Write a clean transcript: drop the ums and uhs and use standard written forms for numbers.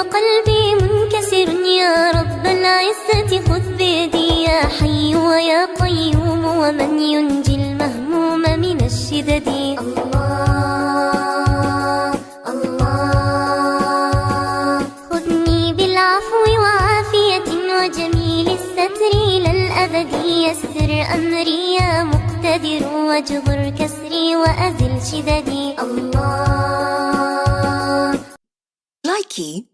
وقلبي منكسر، يا رب العزة خذ بيدي، يا حي ويا قيوم، ومن ينجي المهموم من الشدد. الله الله، خذني بالعفو وعافية وجميل الستر إلى الأبد، يسر أمري يا مقتدر، واجبر كسري وأزل شددي. الله. Likey